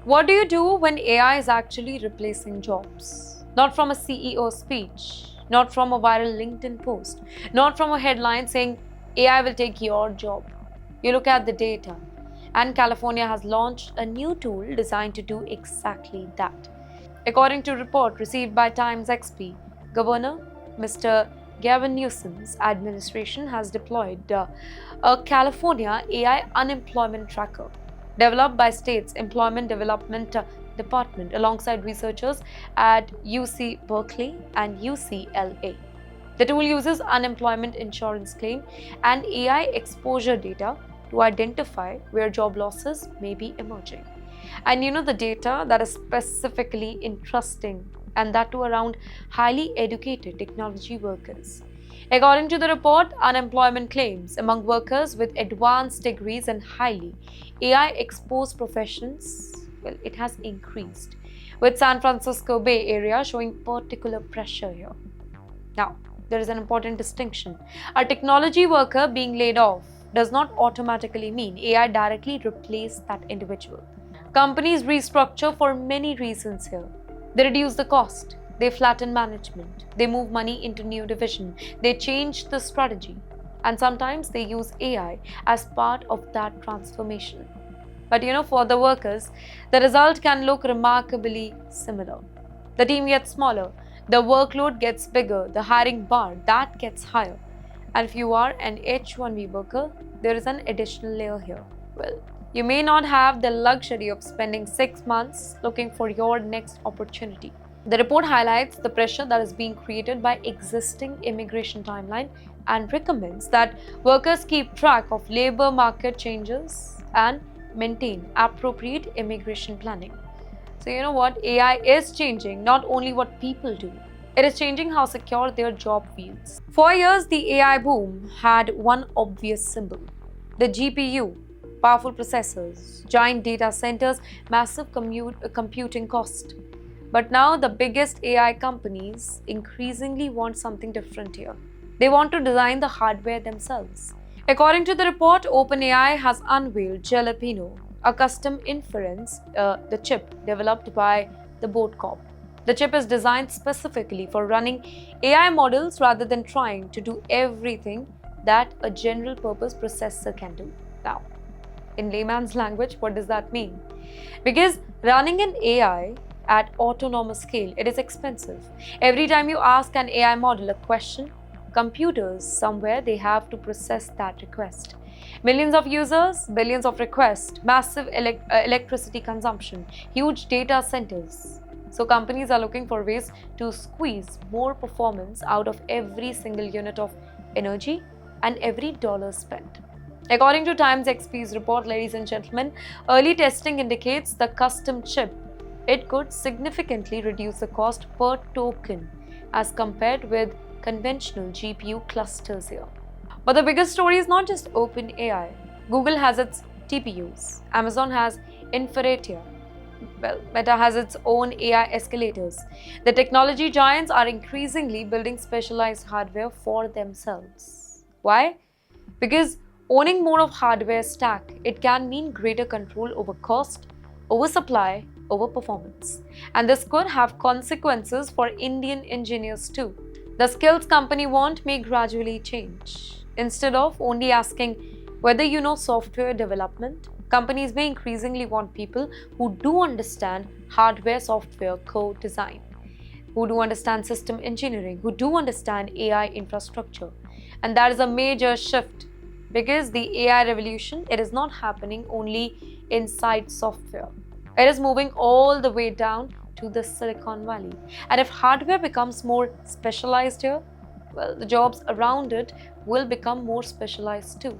What do you do when AI is actually replacing jobs? Not from a CEO speech, not from a viral LinkedIn post, not from a headline saying AI will take your job. You look at the data, and California has launched a new tool designed to do exactly that. According to a report received by TimesXP, Governor Mr. Gavin Newsom's administration has deployed a California AI unemployment tracker developed by state's Employment Development Department alongside researchers at UC Berkeley and UCLA. The tool uses unemployment insurance claim and AI exposure data to identify where job losses may be emerging. And the data that is specifically interesting, and that too around highly educated technology workers. According to the report, unemployment claims among workers with advanced degrees and highly AI exposed professions, it has increased, with San Francisco Bay Area showing particular pressure here. Now, there is an important distinction. A technology worker being laid off does not automatically mean AI directly replaced that individual. Companies restructure for many reasons here. They reduce the cost, they flatten management, they move money into new division, they change the strategy, and sometimes they use AI as part of that transformation. But for the workers, the result can look remarkably similar. The team gets smaller, the workload gets bigger, the hiring bar that gets higher. And if you are an H-1B worker, there is an additional layer here. Well, you may not have the luxury of spending 6 months looking for your next opportunity. The report highlights the pressure that is being created by existing immigration timeline and recommends that workers keep track of labor market changes and maintain appropriate immigration planning. So AI is changing not only what people do, it is changing how secure their job feels. For years, the AI boom had one obvious symbol: the GPU, powerful processors, giant data centers, massive computing cost. But now the biggest AI companies increasingly want something different here. They want to design the hardware themselves. According to the report, OpenAI has unveiled Jalapeno, a custom inference, the chip developed by the Boat Corp. The chip is designed specifically for running AI models rather than trying to do everything that a general purpose processor can do. Now, in layman's language, what does that mean? Because running an AI at autonomous scale, it is expensive. Every time you ask an AI model a question, computers somewhere, they have to process that request. Millions of users, billions of requests, massive electricity consumption, huge data centers. So companies are looking for ways to squeeze more performance out of every single unit of energy and every dollar spent. According to TimesXP's report, ladies and gentlemen, early testing indicates the custom chip, it could significantly reduce the cost per token as compared with conventional GPU clusters here. But the biggest story is not just OpenAI. Google has its TPUs, Amazon has Infinitia, Meta has its own AI escalators. The technology giants are increasingly building specialized hardware for themselves. Why? Because owning more of hardware stack, it can mean greater control over cost, over supply, over performance. And this could have consequences for Indian engineers too. The skills company want may gradually change. Instead of only asking whether you know software development, companies may increasingly want people who do understand hardware software code design, who do understand system engineering, who do understand AI infrastructure. And that is a major shift because the AI revolution, it is not happening only inside software. It is moving all the way down to the Silicon Valley. And if hardware becomes more specialized here, well, the jobs around it will become more specialized too.